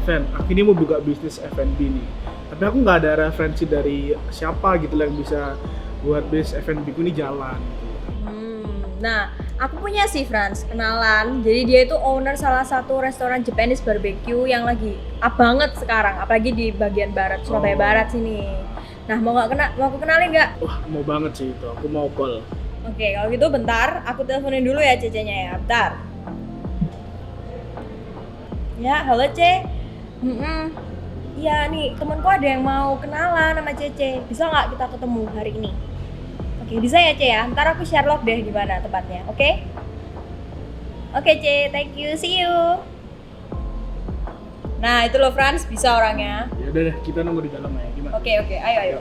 Fen, aku ini mau buka bisnis F&B nih. Tapi aku nggak ada referensi dari siapa gitu yang bisa buat bisnis F&B ku ini jalan. Nah, aku punya sih Franz, kenalan. Jadi dia itu owner salah satu restoran Japanese barbecue yang lagi up banget sekarang, apalagi di bagian barat, Surabaya Barat sini. Nah, mau aku kenalin nggak? Wah, mau banget sih itu. Aku mau call. Oke, kalau gitu bentar, aku teleponin dulu ya Cece-nya ya, bentar. Ya, halo Ce. Iya nih, temanku ada yang mau kenalan sama Cece. Bisa nggak kita ketemu hari ini? Oke, bisa ya Ce ya. Ntar aku share log deh di mana tempatnya, oke? Oke Ce, thank you, see you. Nah itu loh Franz, bisa orangnya. Ya udah deh, kita nunggu di dalam ya. Gimana? Oke, ayo.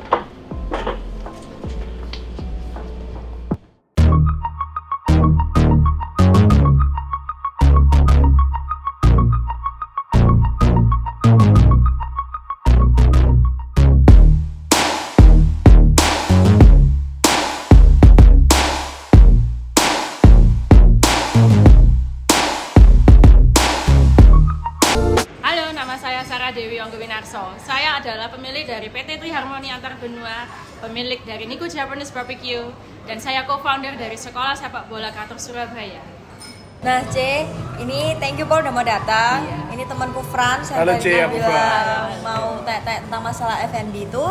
Halo, nama saya Sarah Dewi Ongkewinarso. Saya adalah pemilik dari PT Triharmoni Antar Benua, pemilik dari Niku Japanese Barbecue, dan saya co-founder dari Sekolah Sepak Bola Kator Surabaya. Nah Ce, ini thank you udah mau datang. Ini temanku Franz yang Halo, tadi Ce, aku bilang Franz. mau tanya tentang masalah F&B itu.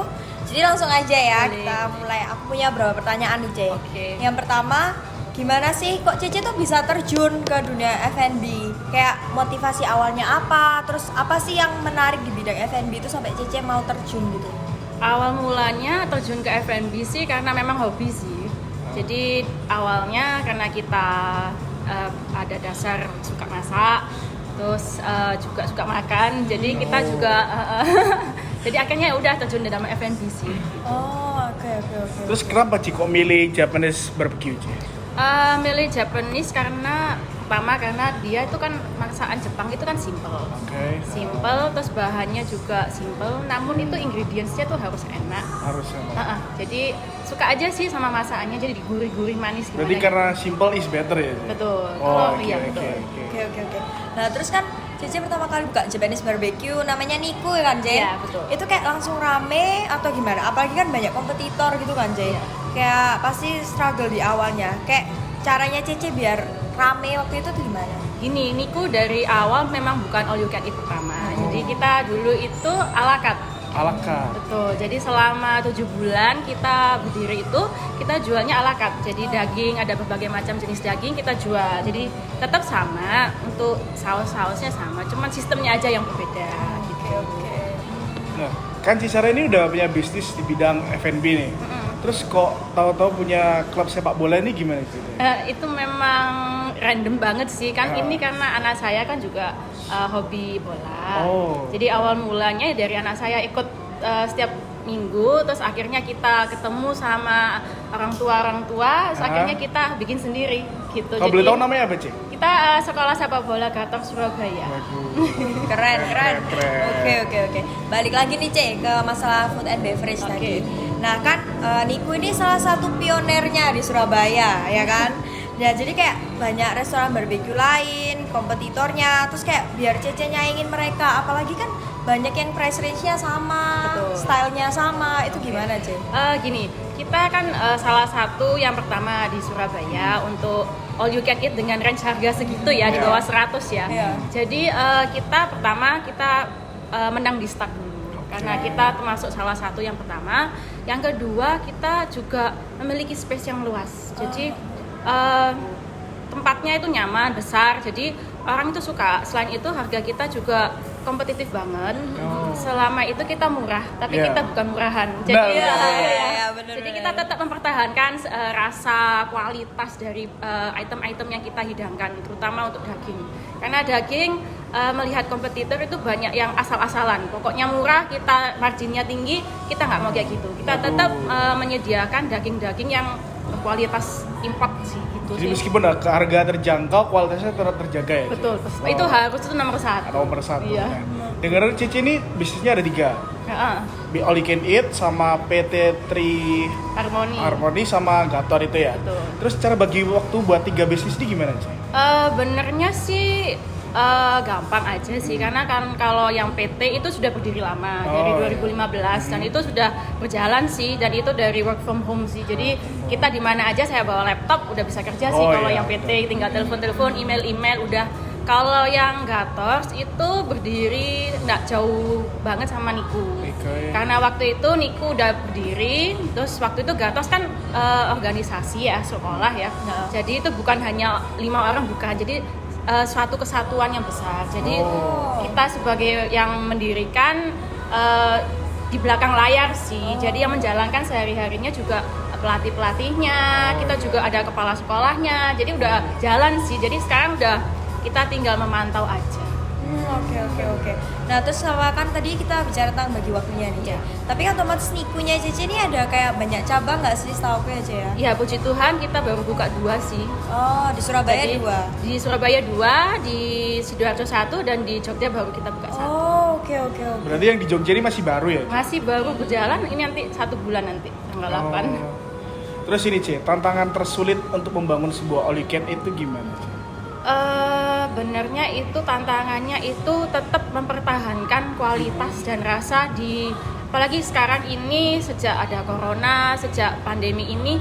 Jadi langsung aja ya, kita mulai. Aku punya beberapa pertanyaan nih Ce. Oke. Yang pertama, gimana sih kok Cece tuh bisa terjun ke dunia F&B? Kayak motivasi awalnya apa? Terus apa sih yang menarik di bidang F&B itu sampai Cece mau terjun gitu? Awal mulanya terjun ke F&B sih karena memang hobi sih. Jadi awalnya karena kita ada dasar suka masak, terus juga suka makan. Jadi kita juga jadi akhirnya udah terjun dalam F&B sih. Oh, oke. Terus kenapa Ci kok milih Japanese barbecue Ci? Milih Japanese karena dia itu kan masakan Jepang itu kan simple. Simple, terus bahannya juga simple, namun itu ingredientsnya tuh harus enak. Harusnya. Jadi suka aja sih sama masakannya, jadi gurih-gurih manis. Berarti karena simple is better ya? Ci? Betul. Oh, Iya oke. betul. Oke. Nah terus kan Cece pertama kali buka Japanese barbecue namanya Niku ya kan Jen? Iya, betul. Itu kayak langsung rame atau gimana? Apalagi kan banyak kompetitor gitu kan Jen? Iya. Kayak pasti struggle di awalnya. Kayak caranya Cece biar rame waktu itu tuh gimana? Gini, Niku dari awal memang bukan all you can eat pertama. Jadi kita dulu itu ala carte. Ala carte. Betul. Jadi selama 7 bulan kita berdiri itu kita jualnya ala carte. Jadi daging ada berbagai macam jenis daging kita jual. Jadi tetap sama, untuk saus-sausnya sama, cuman sistemnya aja yang berbeda gitu. Oke. Nah, kan Ci Sarah ini udah punya bisnis di bidang F&B nih. Terus kok tahu-tahu punya klub sepak bola ini gimana itu? Itu memang random banget sih kan. Ini karena anak saya kan juga hobi bola. Jadi awal mulanya dari anak saya ikut setiap minggu, terus akhirnya kita ketemu sama orang tua, terus akhirnya kita bikin sendiri gitu. Kalau boleh tahu namanya apa Ci? Kita Sekolah Sepak Bola Gator Surabaya. Keren. Oke. Balik lagi nih Cek ke masalah food and beverage tadi. Nah kan Niku ini salah satu pionernya di Surabaya ya kan. Ya jadi kayak banyak restoran barbecue lain, kompetitornya. Terus kayak biar Cece nyaingin mereka, apalagi kan banyak yang price range-nya sama, Betul. stylenya sama. Itu gimana Cek? Gini, kita kan salah satu yang pertama di Surabaya untuk all you can eat dengan range harga segitu ya, di bawah 100 ya. Iya. Jadi kita menang di start dulu. Karena kita termasuk salah satu yang pertama. Yang kedua, kita juga memiliki space yang luas. Jadi tempatnya itu nyaman, besar. Jadi orang itu suka. Selain itu harga kita juga kompetitif banget. Selama itu kita murah, tapi kita bukan murahan. Jadi bener. jadi kita tetap mempertahankan rasa kualitas dari item-item yang kita hidangkan, terutama untuk daging. Karena daging melihat kompetitor itu banyak yang asal-asalan. Pokoknya murah, kita marginnya tinggi, kita nggak mau kayak gitu. Kita tetap menyediakan daging-daging yang berkualitas import sih. Gitu Jadi sih. meskipun harga terjangkau, kualitasnya tetap terjaga ya? Ci? Betul. Itu harus itu nomor satu. Nomor satu. Iya. Dengar Cici ini bisnisnya ada 3. All You Can Eat sama PT Harmoni sama Gator itu ya. Betul. Terus cara bagi waktu buat 3 bisnis ini gimana sih? Benernya sih gampang aja sih, karena kan kalau yang PT itu sudah berdiri lama dari 2015 dan itu sudah berjalan sih, dan itu dari work from home sih. Jadi kita di mana aja saya bawa laptop udah bisa kerja sih. Kalau yang PT tinggal telepon, email udah. Kalau yang Gators itu berdiri nggak jauh banget sama Niku. Karena waktu itu Niku udah berdiri, terus waktu itu Gators kan organisasi ya, sekolah ya. Jadi itu bukan hanya 5 orang, bukan. Jadi suatu kesatuan yang besar. Jadi kita sebagai yang mendirikan di belakang layar sih. Jadi yang menjalankan sehari-harinya juga pelatih-pelatihnya. Kita juga ada kepala sekolahnya. Jadi udah jalan sih. Jadi sekarang udah kita tinggal memantau aja. Oke. Nah terus sama kan tadi kita bicara tentang bagi waktunya nih. Tapi kan otomatis Nikunya Cece ini ada kayak banyak cabang nggak sih, setahu aku aja ya? Iya, puji Tuhan kita baru buka 2 sih. Oh, di Surabaya 2? Di Surabaya 2, di Sidoarjo 1, dan di Jogja baru kita buka 1. Oh, oke. Berarti yang di Jogja ini masih baru ya? Masih baru berjalan, ini nanti 1 bulan nanti, tanggal 8. Terus ini C, tantangan tersulit untuk membangun sebuah all you can eat itu gimana? Benernya itu tantangannya itu tetap mempertahankan kualitas dan rasa apalagi sekarang ini sejak ada corona, sejak pandemi ini,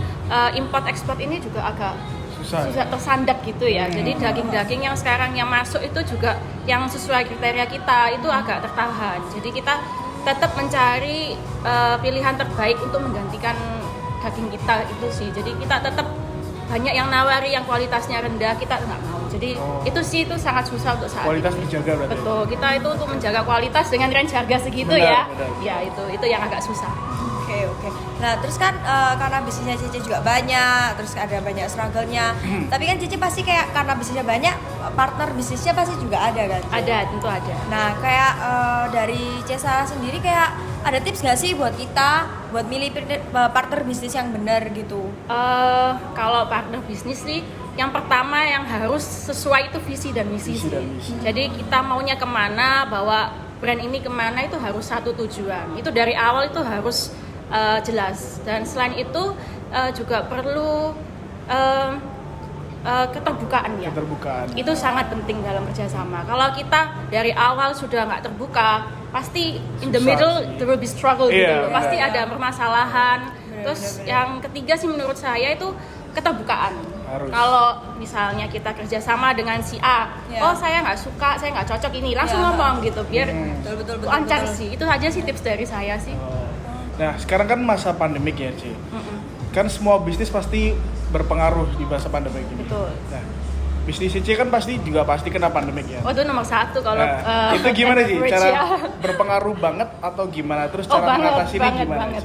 import ekspor ini juga agak susah tersandat gitu ya. Jadi daging-daging yang sekarang yang masuk itu juga yang sesuai kriteria kita itu agak tertahan. Jadi kita tetap mencari pilihan terbaik untuk menggantikan daging kita itu sih. Jadi kita tetap banyak yang nawari yang kualitasnya rendah, kita nggak mau. Jadi itu sangat susah untuk saat kualitas ini. Terjaga berarti. Betul, kita itu untuk menjaga kualitas dengan range harga segitu benar. Ya itu yang agak susah. Oke. Nah terus kan karena bisnisnya Cece juga banyak, terus ada banyak struggle-nya. Tapi kan Cece pasti kayak karena bisnisnya banyak, partner bisnisnya pasti juga ada kan? Ada, tentu ada. Nah kayak dari Cesa sendiri kayak ada tips nggak sih buat kita buat milih partner bisnis yang benar gitu? Kalau partner bisnis sih, yang pertama yang harus sesuai itu visi dan misi sih. Jadi kita maunya kemana, bawa brand ini kemana itu harus satu tujuan. Itu dari awal itu harus jelas. Dan selain itu juga perlu keterbukaan ya. Itu sangat penting dalam kerjasama. Kalau kita dari awal sudah nggak terbuka, pasti in the middle there will be struggle gitu loh. Pasti ada permasalahan. Terus yang ketiga sih menurut saya itu keterbukaan. Kalau misalnya kita kerjasama dengan si A, oh saya nggak suka, saya nggak cocok ini, langsung ngomong gitu biar betul, lancar sih. Itu aja sih tips dari saya sih. Nah sekarang kan masa pandemik ya Ci. Kan semua bisnis pasti berpengaruh di masa pandemik ini. Betul. Nah, bisnis Cici kan pasti kena pandemik ya. Oh itu nomor 1 kalau itu gimana sih cara berpengaruh banget atau gimana? Terus cara mengatasinya gimana?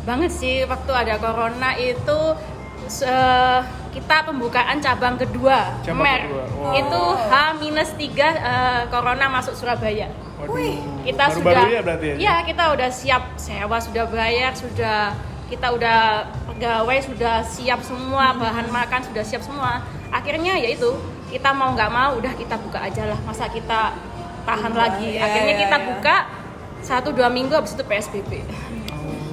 Banget sih, waktu ada corona itu kita pembukaan cabang kedua Mer. Itu H-3 corona masuk Surabaya. Kita sudah ya berarti ya? Iya, kita udah siap, sewa sudah bayar, kita udah pegawai sudah siap semua, bahan makan sudah siap semua. Akhirnya ya itu, kita mau nggak mau udah kita buka aja lah, masa kita tahan lagi. Akhirnya kita buka 1-2 minggu, habis itu PSBB.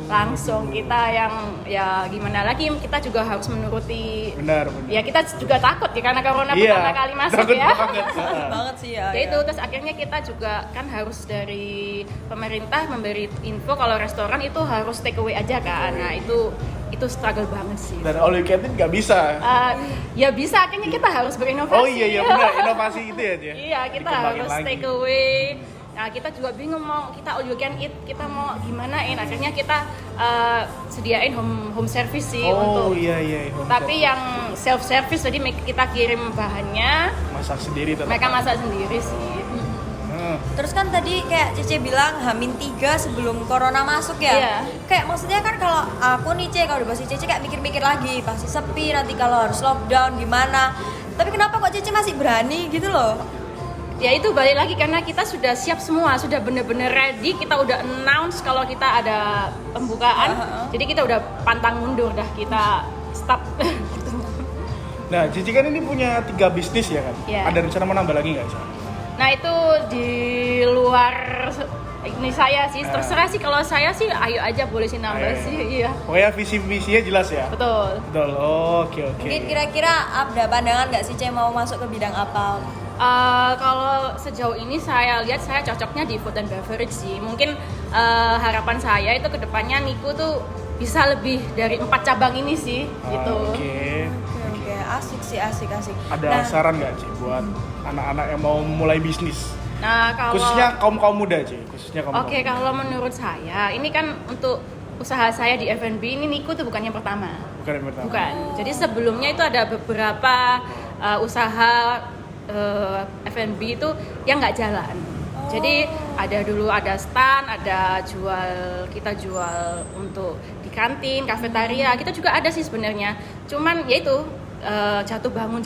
Langsung kita yang ya gimana lagi, kita juga harus menuruti. Benar. Ya kita juga takut ya karena corona pertama kali masuk ya. Banget sih ya. Itu terus akhirnya kita juga kan harus dari pemerintah memberi info kalau restoran itu harus take away aja kan. Nah itu struggle banget sih. Dan all you can eat nggak bisa. Ya bisa, akhirnya kita harus berinovasi. Oh iya benar, inovasi itu ya dia. Iya, kita harus take away. Nah kita juga bingung mau kita all you can eat, kita mau gimanain. Akhirnya kita sediain home service sih untuk. Iya. Tapi yang self service tadi kita kirim bahannya. Masak sendiri tetap. Mereka masak sendiri sih. Terus kan tadi kayak Cece bilang H-3 sebelum corona masuk ya. Iya. Kayak maksudnya kan kalau aku nih kalau di posisi Cece kayak mikir-mikir lagi, pasti sepi nanti kalau harus lockdown gimana. Tapi kenapa kok Cece masih berani gitu loh? Ya itu balik lagi karena kita sudah siap semua, sudah bener-bener ready, kita udah announce kalau kita ada pembukaan. Jadi kita udah pantang mundur dah, kita stop. Nah, Cici kan ini punya 3 bisnis ya kan? Yeah. Ada rencana mau nambah lagi nggak sih? Nah itu di luar Ini saya sih, terserah sih, kalau saya sih ayo aja boleh sih nambah sih, iya. Pokoknya visi misinya jelas ya. Betul. Betul. Oke. Mungkin kira-kira ada pandangan nggak sih, mau masuk ke bidang apa? Kalau sejauh ini saya lihat saya cocoknya di food and beverage sih. Mungkin harapan saya itu kedepannya Niku tuh bisa lebih dari 4 cabang ini sih, gitu. Oke. Asik sih, asik. Ada saran nggak Ci buat anak-anak yang mau mulai bisnis? Nah, kalau Khususnya kaum muda Ci, Oke, kalau menurut saya ini kan untuk usaha saya di F&B ini Niku tuh bukan yang pertama. Bukan. Jadi sebelumnya itu ada beberapa usaha F&B itu yang nggak jalan. Jadi ada stand, kita jual untuk di kantin, kafetaria, kita juga ada sih sebenarnya. Cuman ya itu jatuh bangun.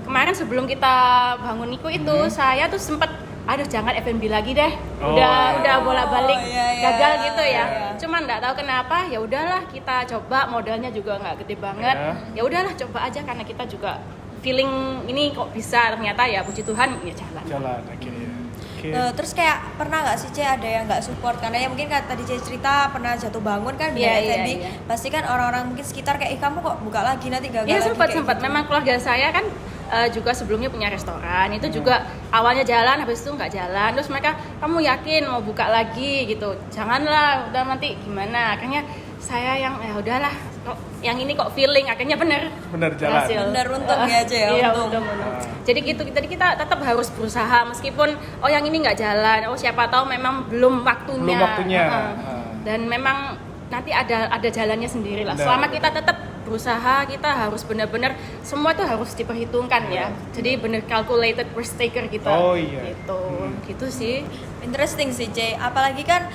Kemarin sebelum kita bangun Niku itu saya tuh sempet jangan F&B lagi deh. Udah bolak-balik gagal gitu ya. Cuman nggak tahu kenapa, ya udahlah kita coba, modalnya juga nggak gede banget. Ya udahlah coba aja karena kita juga feeling ini kok bisa, ternyata ya puji Tuhan ya jalan akhirnya. Terus kayak pernah nggak sih ada yang nggak support, karena ya mungkin kan tadi cerita pernah jatuh bangun kan di F&B, pasti kan orang-orang mungkin sekitar kayak kamu kok buka lagi nanti gagal lagi. Sempat gitu. Memang keluarga saya kan juga sebelumnya punya restoran, itu juga awalnya jalan, habis itu nggak jalan, terus mereka, kamu yakin mau buka lagi gitu, janganlah, udah nanti gimana, akhirnya saya yang ya udahlah, yang ini kok feeling, akhirnya bener jalan. Bener untung ya aja ya. Iya, untung. Jadi gitu, jadi kita tetap harus berusaha meskipun yang ini nggak jalan, siapa tahu memang belum waktunya. Dan memang nanti ada jalannya sendiri lah. Selama kita tetap berusaha, kita harus benar-benar semua itu harus diperhitungkan ya. Jadi benar calculated risk taker kita. Gitu sih. Interesting sih apalagi kan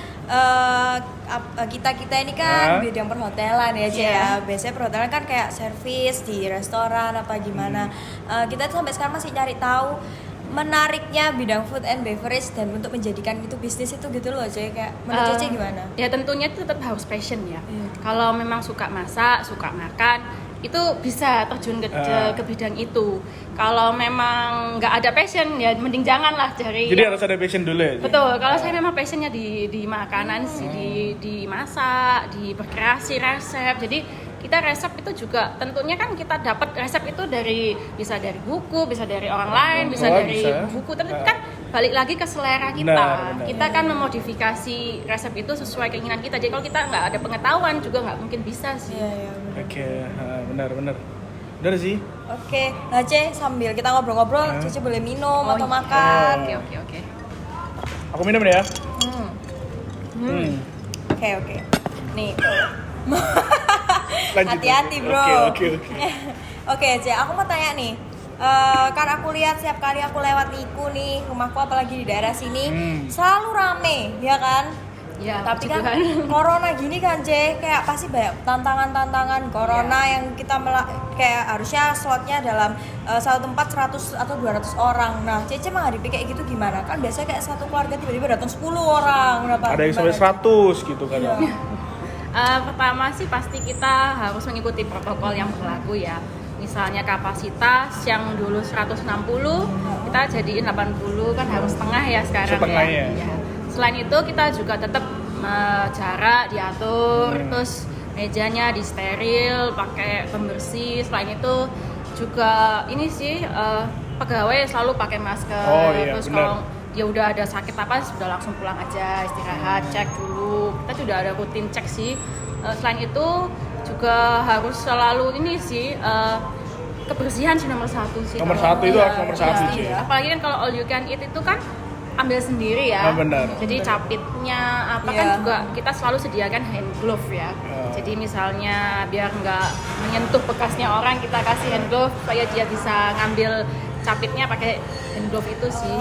kita ini kan bidang perhotelan ya ya. Biasanya perhotelan kan kayak servis di restoran apa gimana. Kita tuh sampai sekarang masih cari tahu menariknya bidang food and beverage dan untuk menjadikan itu bisnis itu gitu loh Cece, kayak menurut Cece gimana? Ya tentunya itu tetap harus passion ya. Kalau memang suka masak, suka makan, itu bisa terjun ke bidang itu. Kalau memang nggak ada passion ya mending janganlah cari. Jadi harus ada passion dulu ya. Betul. Kalau saya memang passionnya di makanan sih, di masak, di berkreasi resep. Jadi kita resep itu juga tentunya kan kita dapat resep itu bisa dari buku, bisa dari orang lain, bisa dari buku, tapi kan balik lagi ke selera kita. Benar. Kita kan memodifikasi resep itu sesuai keinginan kita. Jadi kalau kita nggak ada pengetahuan juga nggak mungkin bisa sih. Oke, benar. Benar sih. Oke, nah Ce, sambil kita ngobrol-ngobrol, Cece boleh minum atau makan. Oke. Aku minum ya. Oke. Nih. Lanjut, hati-hati bro. Oke. Ce, aku mau tanya nih, kan aku lihat setiap kali aku lewat Niku nih, rumahku apalagi di daerah sini selalu rame ya kan. Ya, tapi kan corona gini kan Ce, kayak pasti banyak tantangan corona yang kita kayak harusnya slotnya dalam satu tempat 100 atau 200 orang. Nah Cece menghadapi kayak gitu gimana? Kan biasanya kayak satu keluarga tiba-tiba datang 10 orang. Ada yang sampai 100 gitu kan. Pertama sih pasti kita harus mengikuti protokol yang berlaku ya. Misalnya kapasitas yang dulu 160 kita jadiin 80, kan harus setengah ya sekarang ya. Selain itu kita juga tetap jarak diatur, terus mejanya disteril, pakai pembersih. Selain itu juga ini sih pegawai selalu pakai masker. Terus kalau dia udah ada sakit apa sudah langsung pulang aja, istirahat, cek dulu. Kita sudah ada rutin cek sih. Selain itu juga harus selalu ini sih kebersihan sih nomor 1 sih. Nomor 1 itu harus nomor 1 sih. Apalagi kan kalau all you can eat itu kan ambil sendiri ya. Benar. Jadi capitnya kan juga kita selalu sediakan hand glove ya. Jadi misalnya biar nggak menyentuh bekasnya orang, kita kasih hand glove supaya dia bisa ngambil capitnya pakai hand glove itu sih.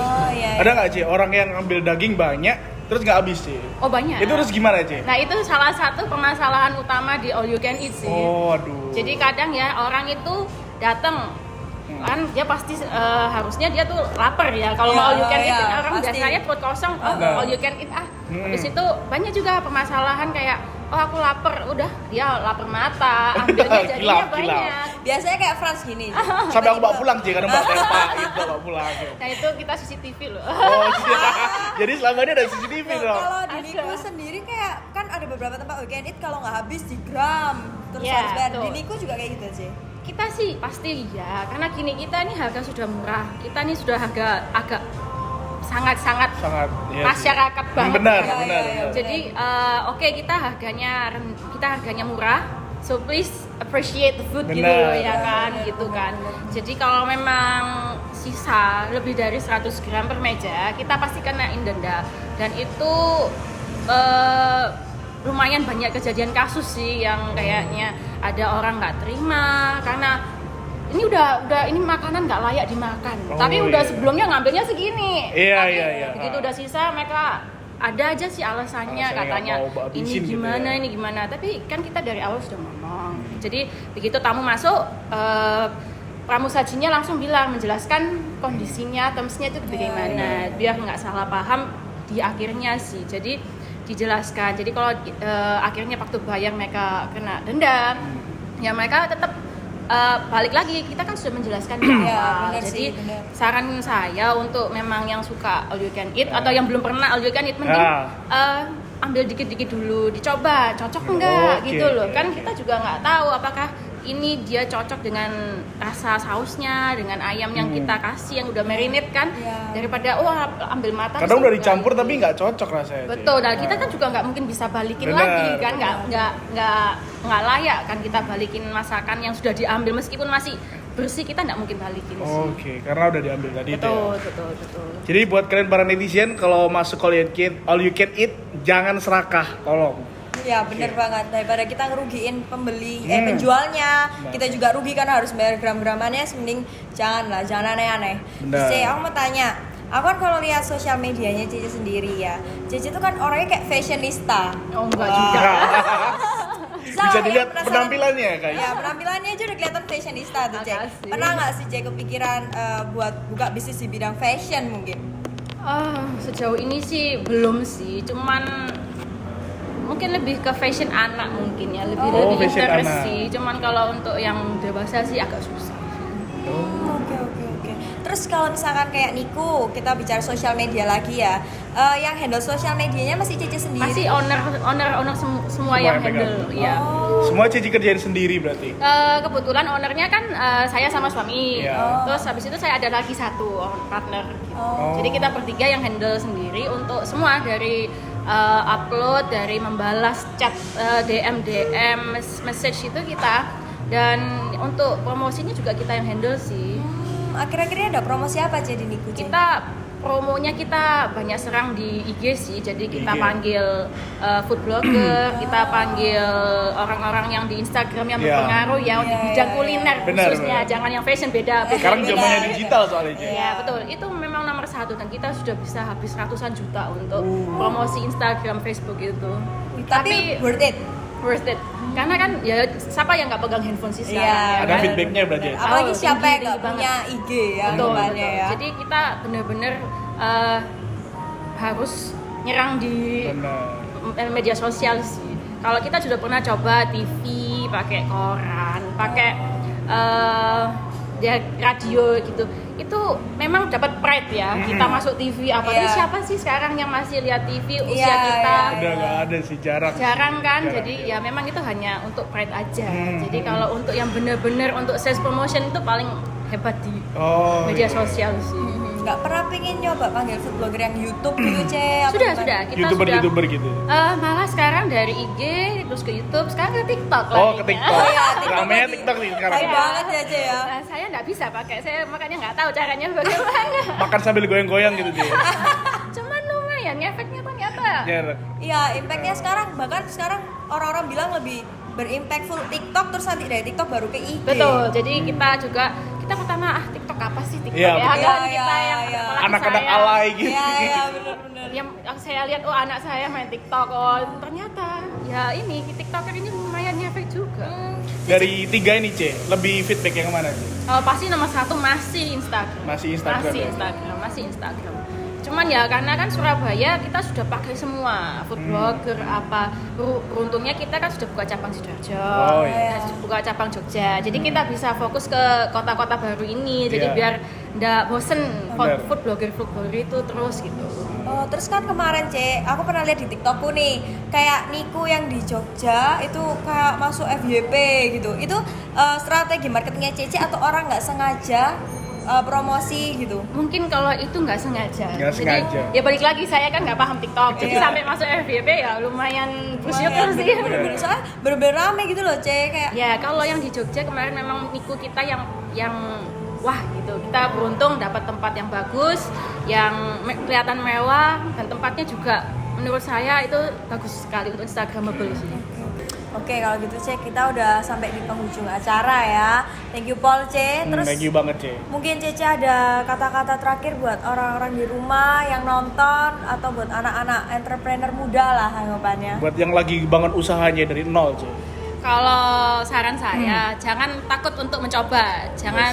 Ada nggak Ci orang yang ngambil daging banyak terus nggak habis Ci? Oh banyak. Itu terus gimana Ci? Nah itu salah satu permasalahan utama di all you can eat sih. Aduh. Jadi kadang ya orang itu datang kan dia pasti harusnya dia tuh lapar ya. Kalau mau all you can eat orang biasanya perut kosong, all you can eat Habis itu banyak juga permasalahan kayak aku lapar, udah dia lapar mata, ambilnya jadinya banyak. biasanya kayak Frans gini. Sampai aku bawa pulang sih karena Mbak Tepa itu bawa pulang. Nah itu kita CCTV loh. Oh, iya. Jadi selama ini ada CCTV Nah, dong. kalau di Niku sendiri kayak kan ada beberapa tempat weekend eat kalau nggak habis di gram terus Iya, harus bayar. betul. Di Niku juga kayak gitu sih. Kita sih pasti ya, karena gini kita ini harga sudah murah. Kita ini sudah harga agak sangat-sangat Sangat iya sih. masyarakat banget. Benar, Ya, benar. ya, ya. benar. Jadi oke, kita harganya murah. So please appreciate the food gitu Benar. loh ya kan, Benar, gitu benar, kan. benar. Jadi kalau memang sisa lebih dari 100 gram per meja, kita pasti kenain denda. Dan itu lumayan banyak kejadian kasus sih yang kayaknya ada orang nggak terima karena ini udah ini makanan nggak layak dimakan. Oh, Tapi udah iya. sebelumnya ngambilnya segini. Iya, Tapi iya. begitu udah sisa mereka ada aja sih alasannya Alasannya katanya nggak mau habisin ini gitu gimana ya. ini gimana. Tapi kan kita dari awal sudah ngomong. Jadi begitu tamu masuk pramusajinya langsung bilang menjelaskan kondisinya, termsnya itu bagaimana biar nggak salah paham di akhirnya sih. Jadi dijelaskan. Jadi kalau akhirnya waktu bayar mereka kena denda, ya mereka tetap balik lagi. Kita kan sudah menjelaskan di Iya, awal. benar Jadi sih, benar. saran saya untuk memang yang suka all you can eat atau yang belum pernah all you can eat mending ambil dikit-dikit dulu, dicoba cocok enggak Oke, gitu loh. oke, Kan oke. kita juga nggak tahu apakah ini dia cocok dengan rasa sausnya, dengan ayam yang kita kasih yang udah marinate kan, Iya. daripada ambil matang. Kadang sih udah dicampur enggak. tapi nggak cocok rasanya. Ci. Betul, dan kita Nah. kan juga nggak mungkin bisa balikin Benar. lagi kan, nggak layak kan kita balikin masakan yang sudah diambil meskipun masih bersih kita nggak mungkin balikin sih. Oke, karena udah diambil tadi itu Betul, ya. betul. Jadi buat kalian para netizen kalau masuk all you can eat jangan serakah, tolong. Ya bener banget, daripada kita ngerugiin pembeli, Hmm. penjualnya, kita juga rugi kan harus bayar gram-gramannya, mending jangan aneh-aneh. Benar. Cici, aku mau tanya, aku kan kalau lihat sosial medianya Cici sendiri ya, Cici tuh kan orangnya kayak fashionista. Oh enggak Wah. juga. Bisa lah, dilihat yang penasaran- penampilannya kayaknya. Ya penampilannya aja udah kelihatan fashionista tuh Cek. Makasih. Pernah nggak sih Cek kepikiran buat buka bisnis di bidang fashion mungkin? Sejauh ini sih belum sih, cuman mungkin lebih ke fashion anak mungkin ya, lebih Oh, lebih fashion interest anak. sih. Cuman kalau untuk yang dewasa sih agak susah. Oke. Terus kalau misalkan kayak Niku, kita bicara sosial media lagi ya, yang handle sosial medianya masih Cici sendiri? Masih owner semua yang yang pegang. handle, ya. Semua Cici kerjain sendiri berarti. Kebetulan ownernya kan saya sama suami. Iya. Terus habis itu saya ada lagi satu partner. Gitu. Oh. Jadi kita bertiga yang handle sendiri untuk semua dari upload, dari membalas chat DM message itu kita, dan untuk promosinya juga kita yang handle sih. Akhir-akhirnya ada promosi apa jadi Niku? Cek? Kita promonya kita banyak serang di IG sih, jadi kita IG. panggil food blogger, kita panggil orang-orang yang di Instagram yang Iya. berpengaruh ya di bidang iya. kuliner Benar, khususnya, benar. jangan yang fashion beda. Sekarang Beda. zamannya digital soalnya. Ci. Ya betul, itu memang nomor satu dan kita sudah bisa habis ratusan juta untuk promosi Instagram, Facebook itu. Tapi worth it. worth it, karena kan ya siapa yang nggak pegang handphone sih sekarang Iya, ya Ada kan? feedbacknya berarti. Ya? Apalagi Oh, siapa yang tinggi nggak punya IG ya Betul, anggapannya betul. ya. Jadi kita benar-benar harus nyerang di media sosial sih. Kalau kita sudah pernah coba TV, pakai koran, pakai ya radio gitu, itu memang dapat pride ya. Kita masuk TV apa? Iya. Tapi siapa sih sekarang yang masih lihat TV usia Iya, kita? iya. Udah nggak ada sih, jarang. Jarang kan, Jarang, jadi iya. ya memang itu hanya untuk pride aja. Jadi kalau untuk yang benar-benar untuk sales promotion itu paling hebat di Oh, media iya. sosial sih. Nggak pernah pengen nyoba panggil food blogger yang YouTube gitu Cek? Sudah, kita YouTuber gitu. malah sekarang dari IG terus ke YouTube, sekarang ke TikTok Oh, larinya. ke TikTok. Oh, iya, TikTok Ramenya lagi. TikTok nih sekarang. Hype banget ya Cek ya. Nah, saya nggak bisa pakai, saya makanya nggak tahu caranya bagaimana. Makan sambil goyang-goyang gitu dia. Cuman lumayan, efeknya ternyata. Jarang. Iya, impactnya sekarang bahkan sekarang orang-orang bilang lebih berimpactful TikTok, terus nanti dari TikTok baru ke IG. Betul, jadi kita pertama TikTok apa sih TikTok Iya, ya betul. kan Iya, kita iya, yang iya. apalagi Anak-anak saya. alay gitu. Iya, benar-benar. Yang saya lihat anak saya main TikTok, ternyata ya ini TikToker ini lumayan ngefek juga. Dari 3 ini, C, lebih feedback yang mana, C? Pasti nomor 1 masih Instagram. Masih Instagram, Masih ya? Instagram, masih Instagram. Cuman ya karena kan Surabaya kita sudah pakai semua food blogger apa. Beruntungnya kita kan sudah buka cabang Sidoarjo, sudah buka cabang Jogja. Jadi kita bisa fokus ke kota-kota baru ini. Jadi biar nggak bosen food blogger itu terus gitu. Oh, terus kan kemarin aku pernah lihat di TikTokku nih, kayak Niku yang di Jogja itu kayak masuk FYP gitu. Itu strategi marketingnya Cece atau orang nggak sengaja promosi gitu? Mungkin kalau itu nggak sengaja. Nggak sengaja. Ya balik lagi saya kan nggak paham TikTok, jadi sampai masuk FYP ya lumayan bersyukur sih. Soalnya bener-bener rame gitu loh kayak. Ya kalau yang di Jogja kemarin memang Niku kita yang wah gitu, kita beruntung dapat tempat yang bagus, yang kelihatan mewah, dan tempatnya juga menurut saya itu bagus sekali untuk Instagramable sih. Oke, kalau gitu kita udah sampai di penghujung acara ya. Thank you Paul Terus thank you banget mungkin Cece ada kata-kata terakhir buat orang-orang di rumah yang nonton atau buat anak-anak entrepreneur muda lah anggapannya. Buat yang lagi bangun usahanya dari nol Kalau saran saya, jangan takut untuk mencoba, jangan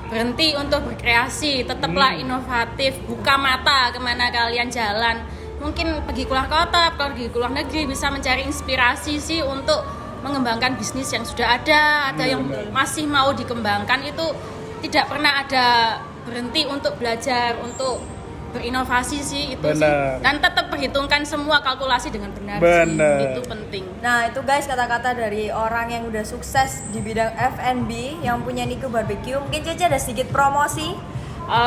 berhenti untuk berkreasi, tetaplah inovatif, buka mata kemana kalian jalan. Mungkin pergi keluar kota, pergi keluar negeri, bisa mencari inspirasi sih untuk mengembangkan bisnis yang sudah ada yang masih mau dikembangkan. Itu tidak pernah ada berhenti untuk belajar, untuk berinovasi sih itu sih. Dan tetap perhitungkan semua kalkulasi dengan benar sih, itu penting. Nah itu guys kata-kata dari orang yang udah sukses di bidang F&B yang punya Niku Barbecue. Mungkin Cece ada sedikit promosi?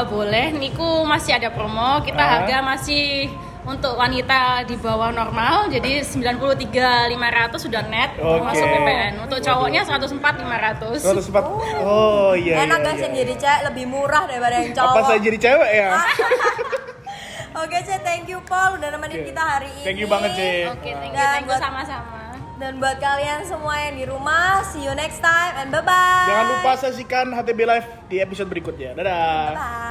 Boleh, Niku masih ada promo, kita harga masih untuk wanita di bawah normal, jadi 93.500 sudah net, masuk PPN. Untuk cowoknya 104.500. 104. Oh iya. Enak guys yang jadi cewek lebih murah daripada yang cowok. Apa saya jadi cewek ya? Oke thank you Paul udah nemenin kita hari ini. Thank you banget Oke, thank you sama-sama. Dan buat kalian semua yang di rumah, see you next time and bye-bye. Jangan lupa saksikan HTB Live di episode berikutnya. Dadah. Bye.